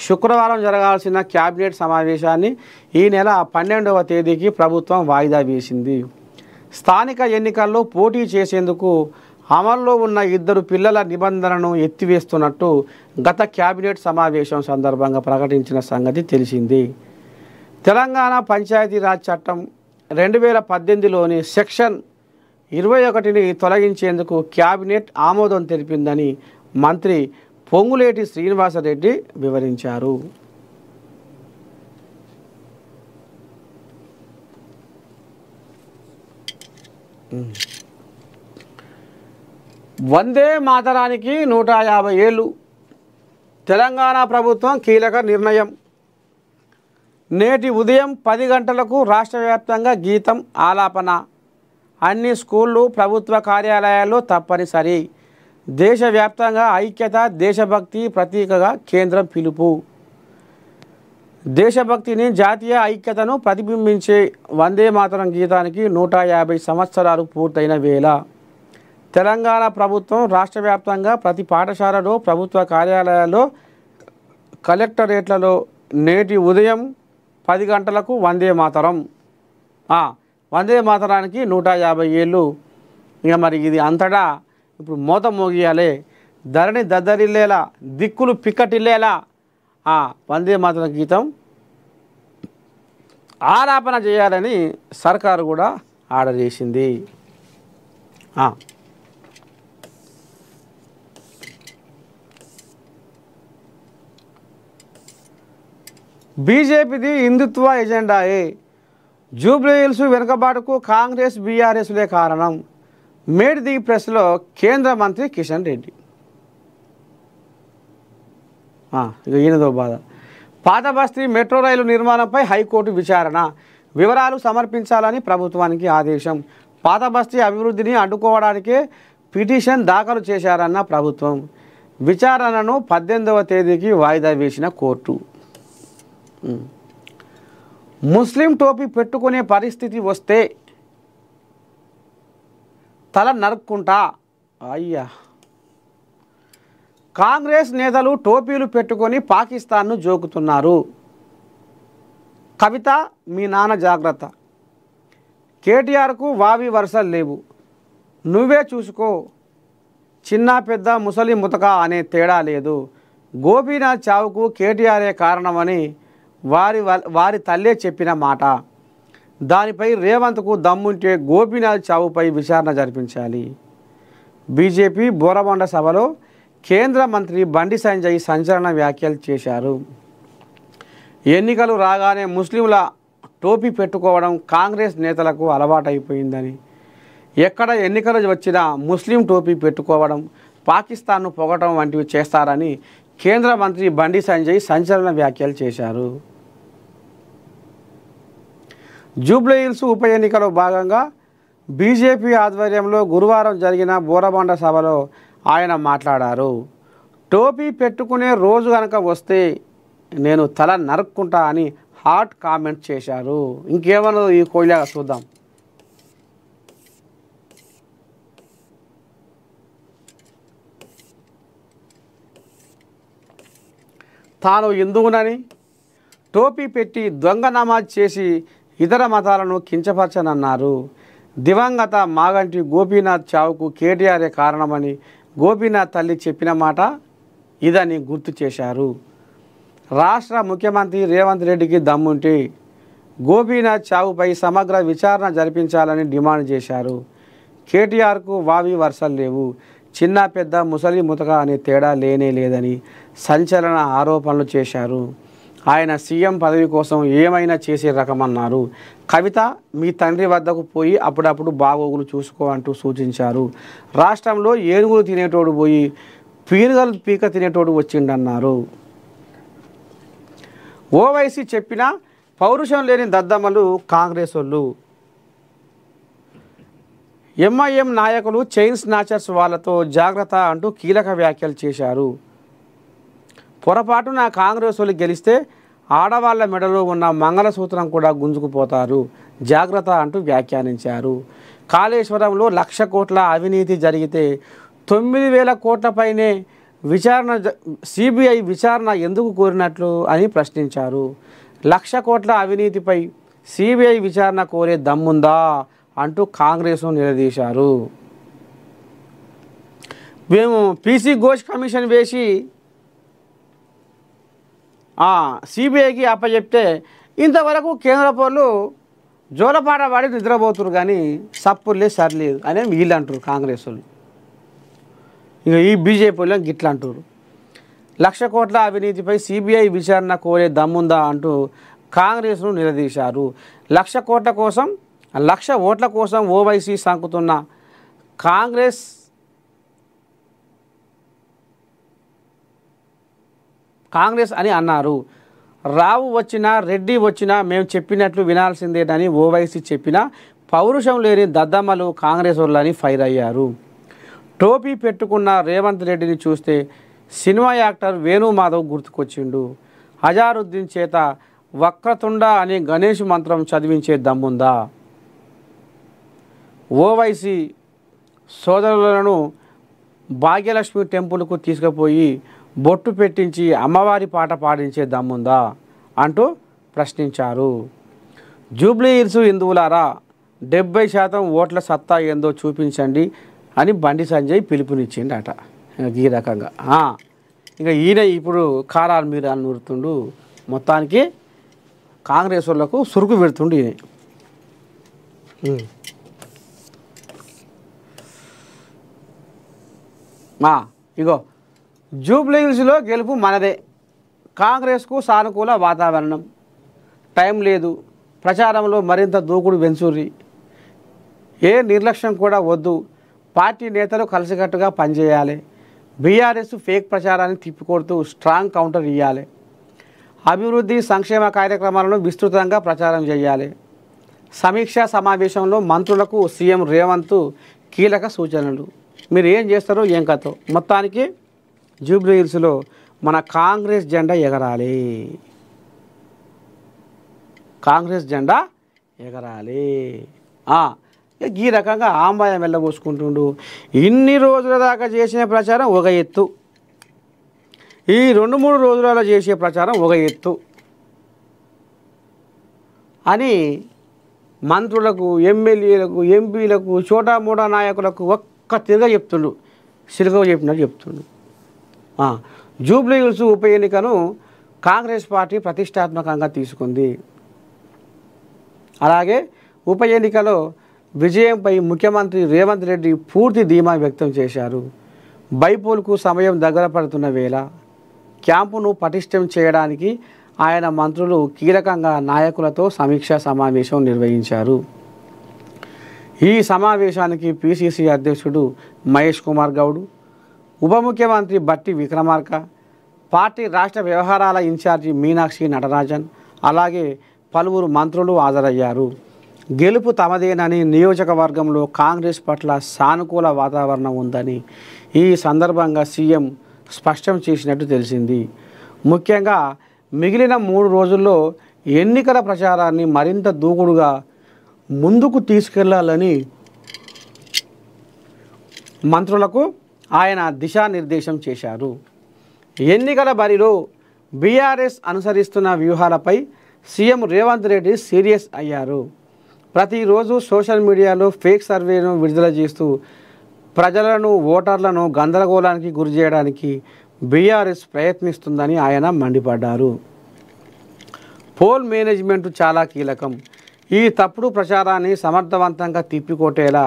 శుక్రవారం జరగాల్సిన కేబినెట్ సమావేశాన్ని ఈ నెల 12వ తేదీకి ప్రభుత్వం వాయిదా వేసింది. స్థానిక ఎన్నికల్లో పోటీ చేసేందుకు అమల్లో ఉన్న 2 పిల్లల నిబంధనను ఎత్తివేస్తున్నట్టు గత కేబినెట్ సమావేశం సందర్భంగా ప్రకటించిన సంగతి తెలిసింది. తెలంగాణ పంచాయతీరాజ్ చట్టం 2018లోని సెక్షన్ 21ని తొలగించేందుకు కేబినెట్ ఆమోదం తెలిపిందని మంత్రి పొంగులేటి శ్రీనివాసరెడ్డి వివరించారు. వందే మాతరానికి 150 ఏళ్ళు. తెలంగాణ ప్రభుత్వం కీలక నిర్ణయం. నేటి ఉదయం 10 గంటలకు రాష్ట్ర వ్యాప్తంగా గీతం ఆలాపన. అన్ని స్కూళ్ళు, ప్రభుత్వ కార్యాలయాల్లో తప్పనిసరి. దేశవ్యాప్తంగా ఐక్యత, దేశభక్తి ప్రతీకగా కేంద్రం పిలుపు. దేశభక్తిని, జాతీయ ఐక్యతను ప్రతిబింబించే వందే మాతరం గీతానికి 150 సంవత్సరాలు పూర్తయిన వేళ తెలంగాణ ప్రభుత్వం రాష్ట్ర వ్యాప్తంగా ప్రతి పాఠశాలలో, ప్రభుత్వ కార్యాలయాల్లో, కలెక్టరేట్లలో నేటి ఉదయం 10 గంటలకు వందే మాతరం. వందే మాతరానికి 150 ఏళ్ళు. ఇక మరి ఇది అంతటా ఇప్పుడు మోత మోగియాలే, ధరణి దద్దరిల్లేలా, దిక్కులు పిక్కటిల్లేలా వందే మాతరం గీతం ఆలాపన చేయాలని సర్కారు కూడా ఆర్డర్ చేసింది. బీజేపీది హిందుత్వ ఎజెండాయే. జూబ్లీ హిల్స్ వెనుకబాటుకు కాంగ్రెస్, బీఆర్ఎస్లే కారణం. మేడ్ ది ప్రెస్లో కేంద్ర మంత్రి కిషన్ రెడ్డి. ఇక ఈయనదో బాధ. పాత బస్తీ మెట్రో రైలు నిర్మాణంపై హైకోర్టు విచారణ. వివరాలు సమర్పించాలని ప్రభుత్వానికి ఆదేశం. పాత బస్తీ అభివృద్ధిని అడ్డుకోవడానికే పిటిషన్ దాఖలు చేశారన్న ప్రభుత్వం. విచారణను 18వ తేదీకి వాయిదా వేసిన కోర్టు. ముస్లిం టోపీ పెట్టుకునే పరిస్థితి వస్తే తల నరుక్కుంటా. అయ్యా, కాంగ్రెస్ నేతలు టోపీలు పెట్టుకొని పాకిస్తాన్ను జోకుతున్నారు. కవిత, మీ నాన్న జాగ్రత్త. కేటీఆర్కు వావి వరుసలు లేవు, నువ్వే చూసుకో. చిన్న పెద్ద, ముసలి ముతక అనే తేడా లేదు. గోపీనాథ్ చావుకు కేటీఆరే కారణమని వారి తల్లే చెప్పిన మాట. దానిపై రేవంత్కు దమ్ముంటే గోపీనాథ్ చావుపై విచారణ జరిపించాలి. బీజేపీ బోరబండ సభలో కేంద్ర మంత్రి బండి సంజయ్ సంచలన వ్యాఖ్యలు చేశారు. ఎన్నికలు రాగానే ముస్లింల టోపీ పెట్టుకోవడం కాంగ్రెస్ నేతలకు అలవాటైపోయిందని, ఎక్కడ ఎన్నికలు వచ్చినా ముస్లిం టోపీ పెట్టుకోవడం, పాకిస్తాన్ను పొగటం వంటివి చేస్తారని కేంద్ర మంత్రి బండి సంజయ్ సంచలన వ్యాఖ్యలు చేశారు. జూబ్లీహిల్స్ ఉప ఎన్నికలో భాగంగా బీజేపీ ఆధ్వర్యంలో గురువారం జరిగిన బోరబండ సభలో ఆయన మాట్లాడారు. టోపీ పెట్టుకునే రోజు కనుక వస్తే నేను తల నరుక్కుంటా అని హాట్ కామెంట్ చేశారు. ఇంకేమన్నా ఈ కోయిలాగా చూద్దాం. తాను హిందువునని టోపీ పెట్టి దొంగ నమాజ్ చేసి ఇతర మతాలను కించపరచనన్నారు. దివంగత మాగంటి గోపీనాథ్ చావుకు కేటీఆరే కారణమని గోపీనాథ్ తల్లి చెప్పిన మాట ఇదని గుర్తు చేశారు. రాష్ట్ర ముఖ్యమంత్రి రేవంత్ రెడ్డికి దమ్ముంటే గోపీనాథ్ చావుపై సమగ్ర విచారణ జరిపించాలని డిమాండ్ చేశారు. కేటీఆర్కు వావి వరుసలు లేవు, చిన్న పెద్ద ముసలి ముతక అనే తేడా లేనే లేదని సంచలన ఆరోపణలు చేశారు. ఆయన సీఎం పదవి కోసం ఏమైనా చేసే రకమన్నారు. కవిత మీ తండ్రి వద్దకు పోయి అప్పుడప్పుడు బాగోగులు చూసుకో అంటూ సూచించారు. రాష్ట్రంలో ఏనుగులు తినేటోడు పోయి పీనుగలు పీక తినేటోడు వచ్చిండన్నారు. ఓవైసీ చెప్పిన పౌరుషం లేని దద్దమ్మలు కాంగ్రెస్ వాళ్ళు. ఎంఐఎం నాయకులు చైన్ స్నాచర్స్ వాళ్ళతో జాగ్రత్త అంటూ కీలక వ్యాఖ్యలు చేశారు. పొరపాటున కాంగ్రెస్ వాళ్ళు గెలిస్తే ఆడవాళ్ల మెడలో ఉన్న మంగళసూత్రం కూడా గుంజుకుపోతారు, జాగ్రత్త అంటూ వ్యాఖ్యానించారు. కాళేశ్వరంలో 1,00,000 కోట్ల అవినీతి జరిగితే 9,000 కోట్లపైనే సిబిఐ విచారణ ఎందుకు కోరినట్లు అని ప్రశ్నించారు. 1,00,000 కోట్ల అవినీతిపై సిబిఐ విచారణ కోరే దమ్ముందా అంటూ కాంగ్రెస్ను నిలదీశారు. మేము పీసీ ఘోష్ కమిషన్ వేసి సిబిఐకి అప్పచెప్తే ఇంతవరకు కేంద్ర పౌరులు జోలపాట వాడి నిద్రపోతున్నారు కానీ సప్పులే సరిలేదు అని వీళ్ళు అంటారు కాంగ్రెస్ వాళ్ళు. ఇక ఈ బీజేపీ వాళ్ళు గిట్లా అంటారు. 1,00,000 కోట్ల అవినీతిపై సిబిఐ విచారణ కోరే దమ్ముందా అంటూ కాంగ్రెస్ను నిలదీశారు. 1,00,000 కోట్ల కోసం 1,00,000 ఓట్ల కోసం ఓవైసీ సాకుతున్న కాంగ్రెస్ అని అన్నారు. రావు వచ్చినా రెడ్డి వచ్చినా మేము చెప్పినట్లు వినాల్సిందేనని ఓవైసీ చెప్పినా పౌరుషం లేని దద్దమ్మలు కాంగ్రెస్ వాళ్ళని ఫైర్ అయ్యారు. టోపీ పెట్టుకున్న రేవంత్ రెడ్డిని చూస్తే సినిమా యాక్టర్ వేణుమాధవ్ గుర్తుకొచ్చిండు. అజారుద్దీన్ చేత వక్రతుండ అనే గణేష్ మంత్రం చదివించే దమ్ముందా? ఓవైసీ సోదరులను భాగ్యలక్ష్మి టెంపుల్కు తీసుకుపోయి బొట్టు పెట్టించి అమ్మవారి పాట పాడించే దమ్ముందా అంటూ ప్రశ్నించారు. జూబ్లీహిల్స్ హిందువులారా 70% ఓట్ల సత్తా ఏందో చూపించండి అని బండి సంజయ్ పిలుపునిచ్చిండట. ఈ రకంగా ఇంకా ఈయన ఇప్పుడు కారాలు మీరు అని నూరుతుండు. మొత్తానికి కాంగ్రెస్ వాళ్ళకు సురుకు పెడుతుండు ఈయన. ఇగో జూబ్లీహిల్స్లో గెలుపు మనదే, కాంగ్రెస్కు సానుకూల వాతావరణం, టైం లేదు, ప్రచారంలో మరింత దూకుడు వెంచుర్రి, ఏ నిర్లక్ష్యం కూడా వద్దు, పార్టీ నేతలు కలిసికట్టుగా పనిచేయాలి, బీఆర్ఎస్ ఫేక్ ప్రచారాన్ని తిప్పికొడుతూ స్ట్రాంగ్ కౌంటర్ ఇవ్వాలి, అభివృద్ధి సంక్షేమ కార్యక్రమాలను విస్తృతంగా ప్రచారం చేయాలి. సమీక్షా సమావేశంలో మంత్రులకు సీఎం రేవంత్ కీలక సూచనలు. మీరు ఏం చేస్తారో ఏం కథో మొత్తానికి జూబ్లీహిల్స్లో మన కాంగ్రెస్ జెండా ఎగరాలి, కాంగ్రెస్ జెండా ఎగరాలి. ఈ రకంగా ఆంబాయం వెళ్ళబోసుకుంటుండు. ఇన్ని రోజుల దాకా చేసిన ప్రచారం ఒక ఎత్తు, ఈ 2-3 రోజులలో చేసే ప్రచారం ఒక ఎత్తు అని మంత్రులకు, ఎమ్మెల్యేలకు, ఎంపీలకు, చోటా మోటా నాయకులకు ఒక్క తిరగ చెప్తుండు, సిరుగ చెప్పినట్టు చెప్తుండు. జూబ్లీహిల్స్ ఉప ఎన్నికను కాంగ్రెస్ పార్టీ ప్రతిష్టాత్మకంగా తీసుకుంది. అలాగే ఉప ఎన్నికలో విజయంపై ముఖ్యమంత్రి రేవంత్ రెడ్డి పూర్తి ధీమా వ్యక్తం చేశారు. బైపోల్కు సమయం దగ్గర పడుతున్న వేళ క్యాంపును పటిష్టం చేయడానికి ఆయన మంత్రులు కీలకంగా నాయకులతో సమీక్షా సమావేశం నిర్వహించారు. ఈ సమావేశానికి పిసిసి అధ్యక్షుడు మహేష్ కుమార్ గౌడ్, ఉప ముఖ్యమంత్రి బట్టి విక్రమార్క, పార్టీ రాష్ట్ర వ్యవహారాల ఇన్ఛార్జి మీనాక్షి నటరాజన్, అలాగే పలువురు మంత్రులు హాజరయ్యారు. గెలుపు తమదేనని, నియోజకవర్గంలో కాంగ్రెస్ పట్ల సానుకూల వాతావరణం ఉందని ఈ సందర్భంగా సీఎం స్పష్టం చేసినట్టు తెలిసింది. ముఖ్యంగా మిగిలిన 3 రోజుల్లో ఎన్నికల ప్రచారాన్ని మరింత దూకుడుగా ముందుకు తీసుకెళ్లాలని మంత్రులకు ఆయన దిశానిర్దేశం చేశారు. ఎన్నికల బరిలో బీఆర్ఎస్ అనుసరిస్తున్న వ్యూహాలపై సీఎం రేవంత్ రెడ్డి సీరియస్ అయ్యారు. ప్రతిరోజు సోషల్ మీడియాలో ఫేక్ సర్వేను విడుదల చేస్తూ ప్రజలను, ఓటర్లను గందరగోళానికి గురి చేయడానికి బీఆర్ఎస్ ప్రయత్నిస్తుందని ఆయన మండిపడ్డారు. పోల్ మేనేజ్మెంట్ చాలా కీలకం. ఈ తప్పుడు ప్రచారాన్ని సమర్థవంతంగా తిప్పికొట్టేలా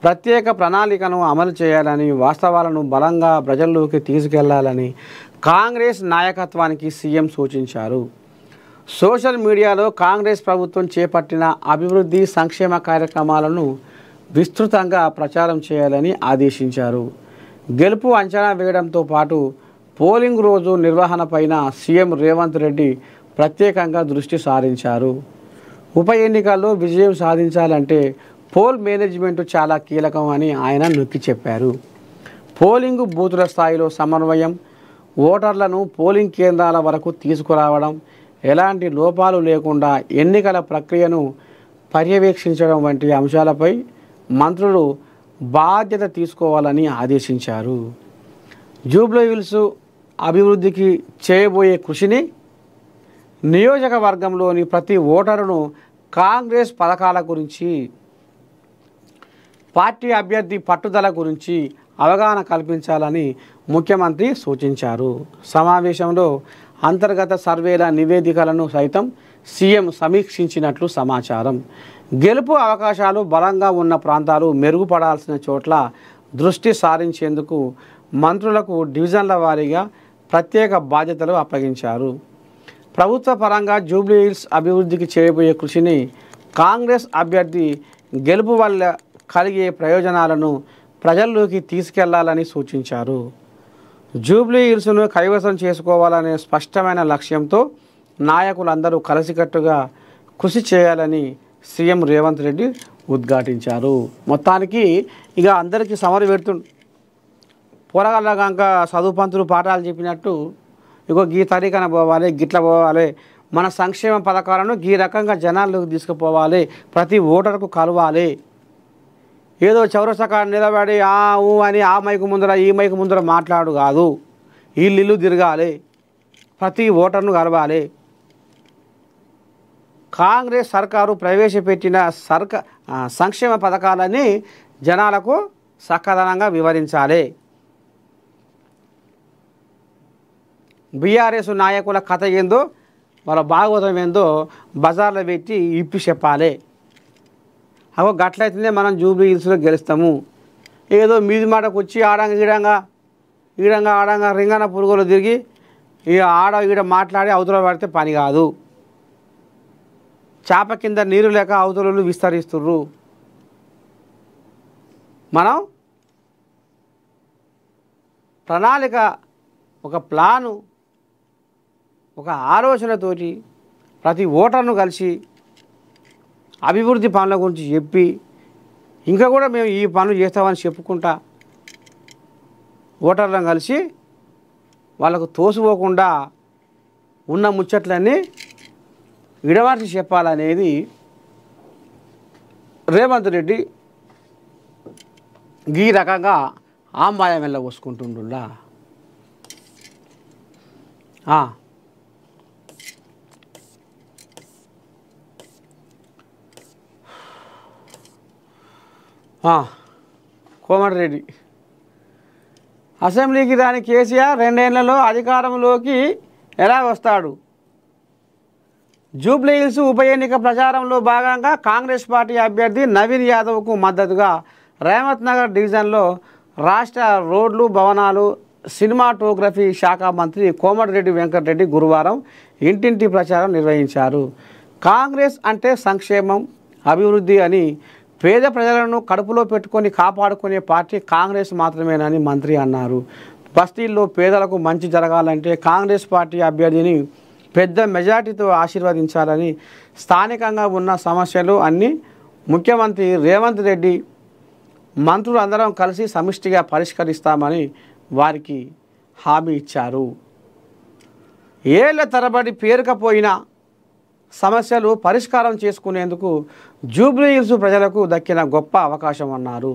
ప్రత్యేక ప్రణాళికను అమలు చేయాలని, వాస్తవాలను బలంగా ప్రజల్లోకి తీసుకెళ్లాలని కాంగ్రెస్ నాయకత్వానికి సీఎం సూచించారు. సోషల్ మీడియాలో కాంగ్రెస్ ప్రభుత్వం చేపట్టిన అభివృద్ధి, సంక్షేమ కార్యక్రమాలను విస్తృతంగా ప్రచారం చేయాలని ఆదేశించారు. గెలుపు అంచనా వేయడంతో పాటు పోలింగ్ రోజు నిర్వహణపైన సీఎం రేవంత్ రెడ్డి ప్రత్యేకంగా దృష్టి సారించారు. ఉప ఎన్నికల్లో విజయం సాధించాలంటే పోల్ మేనేజ్మెంట్ చాలా కీలకం అని ఆయన నొక్కి చెప్పారు. పోలింగ్ బూతుల స్థాయిలో సమన్వయం, ఓటర్లను పోలింగ్ కేంద్రాల వరకు తీసుకురావడం, ఎలాంటి లోపాలు లేకుండా ఎన్నికల ప్రక్రియను పర్యవేక్షించడం వంటి అంశాలపై మంత్రులు బాధ్యత తీసుకోవాలని ఆదేశించారు. జూబ్లీహిల్స్ అభివృద్ధికి చేయబోయే కృషిని, నియోజకవర్గంలోని ప్రతి ఓటరును కాంగ్రెస్ పథకాల గురించి, పార్టీ అభ్యర్థి పట్టుదల గురించి అవగాహన కల్పించాలని ముఖ్యమంత్రి సూచించారు. సమావేశంలో అంతర్గత సర్వేల నివేదికలను సైతం సీఎం సమీక్షించినట్లు సమాచారం. గెలుపు అవకాశాలు బలంగా ఉన్న ప్రాంతాలు, మెరుగుపడాల్సిన చోట్ల దృష్టి సారించేందుకు మంత్రులకు డివిజన్ల వారీగా ప్రత్యేక బాధ్యతలు అప్పగించారు. ప్రభుత్వ పరంగా జూబ్లీహిల్స్ అభివృద్ధికి చేయబోయే కృషిని, కాంగ్రెస్ అభ్యర్థి గెలుపు వల్ల కలిగే ప్రయోజనాలను ప్రజల్లోకి తీసుకెళ్లాలని సూచించారు. జూబ్లీహిల్స్ను కైవసం చేసుకోవాలనే స్పష్టమైన లక్ష్యంతో నాయకులందరూ కలిసికట్టుగా కృషి చేయాలని సీఎం రేవంత్ రెడ్డి ఉద్ఘాటించారు. మొత్తానికి ఇక అందరికీ సమరు పెడుతుండు. పోరగాళ్ళక చదువు పంతులు పాఠాలు చెప్పినట్టు ఇగో గీ తరీఖన పోవాలి, గిట్ల పోవాలి, మన సంక్షేమ పథకాలను ఈ రకంగా జనాల్లోకి తీసుకుపోవాలి, ప్రతి ఓటర్కు కలవాలి. ఏదో చౌరసకాడ నిలబడి ఊ అని ఆ మైకు ముందర ఈ మైకు ముందర మాట్లాడు కాదు. ఇల్లు తిరగాలి, ప్రతి ఓటర్ను కలవాలి. కాంగ్రెస్ సర్కారు ప్రవేశపెట్టిన సంక్షేమ పథకాలని జనాలకు చక్కదనంగా వివరించాలి. బీఆర్ఎస్ నాయకుల కథ ఏందో, వాళ్ళ భాగవతం ఏందో బజార్లో పెట్టి ఇప్పి చెప్పాలి. అగో గట్లయితేనే మనం జూబ్లీహిల్స్లో గెలుస్తాము. ఏదో మీది మాటకు వచ్చి ఈడంగా ఆడంగా రింగన పురుగులు తిరిగి ఇక ఈడ మాట్లాడి అవతల పడితే పని కాదు. చేప కింద నీరు లేక అవతలు విస్తరిస్తుర్రు. మనం ప్రణాళిక, ఒక ప్లాను, ఒక ఆలోచనతోటి ప్రతి ఓటర్ను కలిసి అభివృద్ధి పనుల గురించి చెప్పి, ఇంకా కూడా మేము ఈ పనులు చేస్తామని చెప్పుకుంటా ఓటర్లను కలిసి వాళ్ళకు తోసిపోకుండా ఉన్న ముచ్చట్లన్నీ విడమర్చి చెప్పాలనేది రేవంత్ రెడ్డి ఈ రకంగా ఆంబాయం వెళ్ళబోసుకుంటుండా. కోమటిరెడ్డి అసెంబ్లీకి రాని కేసీఆర్ 2 ఏళ్లలో అధికారంలోకి ఎలా వస్తాడు? జూబ్లీహిల్స్ ఉప ఎన్నిక ప్రచారంలో భాగంగా కాంగ్రెస్ పార్టీ అభ్యర్థి నవీన్ యాదవ్కు మద్దతుగా రేవంత్ నగర్ డివిజన్లో రాష్ట్ర రోడ్లు, భవనాలు, సినిమాటోగ్రఫీ శాఖ మంత్రి కోమటిరెడ్డి వెంకటరెడ్డి గురువారం ఇంటింటి ప్రచారం నిర్వహించారు. కాంగ్రెస్ అంటే సంక్షేమం, అభివృద్ధి అని పేద ప్రజలను కడుపులో పెట్టుకొని కాపాడుకునే పార్టీ కాంగ్రెస్ మాత్రమేనని మంత్రి అన్నారు. బస్తీల్లో పేదలకు మంచి జరగాలంటే కాంగ్రెస్ పార్టీ అభ్యర్థిని పెద్ద మెజార్టీతో ఆశీర్వదించాలని, స్థానికంగా ఉన్న సమస్యలు అన్నీ ముఖ్యమంత్రి రేవంత్ రెడ్డి మంత్రులు అందరం కలిసి సమిష్టిగా పరిష్కరిస్తామని వారికి హామీ ఇచ్చారు. ఏళ్ల తరబడి పేరుకపోయిన సమస్యలు పరిష్కారం చేసుకునేందుకు జూబ్లీ హిల్స్ ప్రజలకు దక్కిన గొప్ప అవకాశం అన్నారు.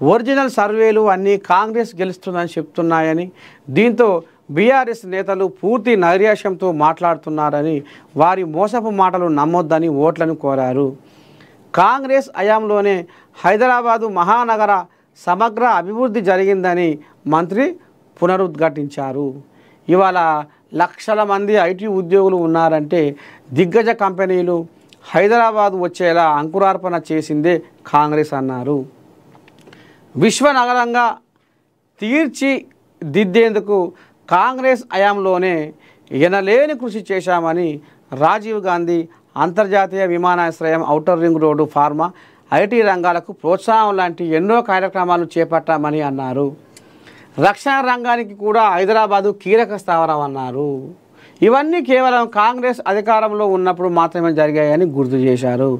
ఒరిజినల్ సర్వేలు అన్నీ కాంగ్రెస్ గెలుస్తుందని చెప్తున్నాయని, దీంతో బీఆర్ఎస్ నేతలు పూర్తి నైరాశ్యంతో మాట్లాడుతున్నారని, వారి మోసపు మాటలు నమ్మొద్దని ఓట్లను కోరారు. కాంగ్రెస్ హయాంలోనే హైదరాబాదు మహానగర సమగ్ర అభివృద్ధి జరిగిందని మంత్రి పునరుద్ఘాటించారు. ఇవాళ లక్షల మంది ఐటీ ఉద్యోగులు ఉన్నారంటే దిగ్గజ కంపెనీలు హైదరాబాదు వచ్చేలా అంకురార్పణ చేసిందే కాంగ్రెస్ అన్నారు. విశ్వనగరంగా తీర్చిదిద్దేందుకు కాంగ్రెస్ హయాంలోనే ఎనలేని కృషి చేశామని, రాజీవ్ గాంధీ అంతర్జాతీయ విమానాశ్రయం, outer ring road, pharma, IT రంగాలకు ప్రోత్సాహం లాంటి ఎన్నో కార్యక్రమాలు చేపట్టామని అన్నారు. రక్షణ రంగానికి కూడా హైదరాబాదు కీలక స్థావరం అన్నారు. ఇవన్నీ కేవలం కాంగ్రెస్ అధికారంలో ఉన్నప్పుడు మాత్రమే జరిగాయని గుర్తు చేశారు.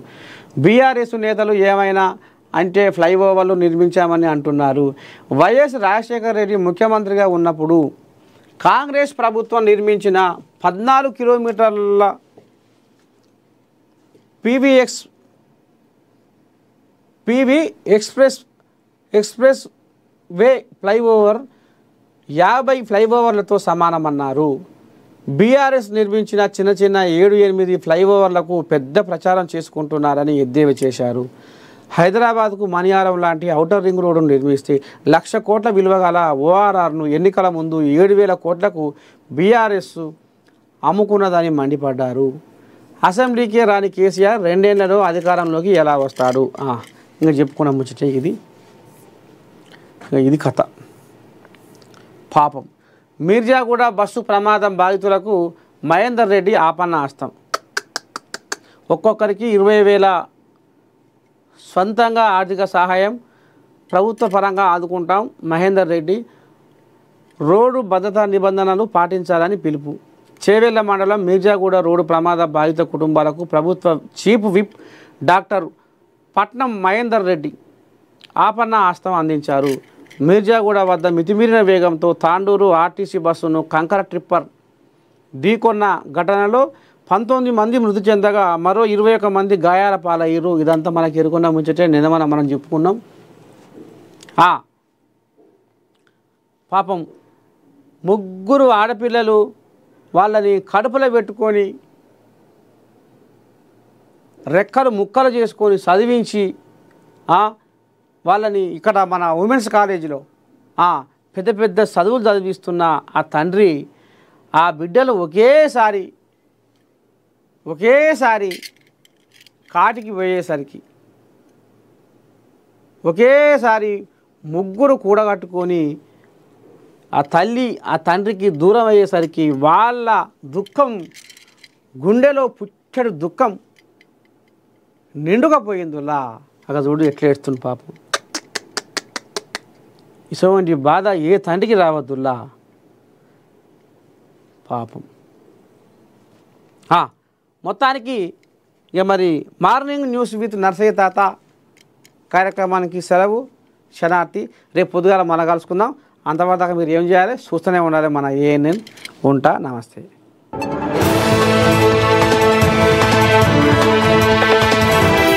బీఆర్ఎస్ నేతలు ఏమైనా అంటే ఫ్లైఓవర్లు నిర్మించామని అంటున్నారు. వైఎస్ రాజశేఖర రెడ్డి ముఖ్యమంత్రిగా ఉన్నప్పుడు కాంగ్రెస్ ప్రభుత్వం నిర్మించిన 14 కిలోమీటర్ల పీవీ ఎక్స్ప్రెస్ వే ఫ్లైఓవర్ 50 ఫ్లైఓవర్లతో సమానమన్నారు. బీఆర్ఎస్ నిర్మించిన చిన్న 7-8 ఫ్లైఓవర్లకు పెద్ద ప్రచారం చేసుకుంటున్నారని ఎద్దేవా చేశారు. హైదరాబాద్కు మణియారం లాంటి ఔటర్ రింగ్ రోడ్డును నిర్మిస్తే 1,00,000 కోట్ల విలువ గల ఓఆర్ఆర్ను ఎన్నికల ముందు 7,000 కోట్లకు బీఆర్ఎస్ అమ్ముకున్నదని మండిపడ్డారు. అసెంబ్లీకే రాని కేసీఆర్ 2 ఏళ్లలో అధికారంలోకి ఎలా వస్తాడు? ఇంకా చెప్పుకున్న ముచ్చటే ఇది కథ. పాపం మిర్జాగూడ బస్సు ప్రమాదం బాధితులకు మహేందర్ రెడ్డి ఆపన్న హస్తం. ఒక్కొక్కరికి 20,000 సొంతంగా ఆర్థిక సహాయం ప్రభుత్వ పరంగా ఆదుకుంటాం. మహేందర్ రెడ్డి రోడ్డు భద్రతా నిబంధనలు పాటించాలని పిలుపు. చేవెళ్ల మండలం మిర్జాగూడ రోడ్డు ప్రమాద బాధిత కుటుంబాలకు ప్రభుత్వ చీఫ్ విప్ డాక్టర్ పట్నం మహేందర్ రెడ్డి ఆపన్న హస్తం అందించారు. మిర్జాగూడ వద్ద మితిమీరిన వేగంతో తాండూరు ఆర్టీసీ బస్సును కంకర ట్రిప్పర్ ఢీకొన్న ఘటనలో 19 మంది మృతి చెందగా మరో 21 మంది గాయాల పాలయ్యారు. ఇదంతా మనకి ఎరుకున్న ముచ్చటే. నిన్న మనం చెప్పుకున్నాం. పాపం 3 ఆడపిల్లలు వాళ్ళని కడుపులో పెట్టుకొని రెక్కలు ముక్కలు చేసుకొని చదివించి వాళ్ళని ఇక్కడ మన ఉమెన్స్ కాలేజీలో పెద్ద పెద్ద చదువులు చదివిస్తున్న ఆ తండ్రి ఆ బిడ్డలు ఒకేసారి కాటికి పోయేసరికి ఒకేసారి 3 కూడగట్టుకొని ఆ తల్లి ఆ తండ్రికి దూరం అయ్యేసరికి వాళ్ళ దుఃఖం గుండెలో పుచ్చడి దుఃఖం నిండుకపోయిందిలా. అక్కడ చూడు ఎట్లా ఏడుస్తుంది పాపం. ఇటువంటి బాధ ఏ తండ్రికి రావద్దులా పాపం. మొత్తానికి ఇక మరి మార్నింగ్ న్యూస్ విత్ నర్సయ్య తాత కార్యక్రమానికి సెలవు. శనార్థి. రేపు పొద్దుగాల మనం కలుసుకుందాం. అంతవరదాకా మీరు ఏం చేయాలి? చూస్తూనే ఉండాలి మన ఏఎన్ఎన్. ఉంటా. నమస్తే.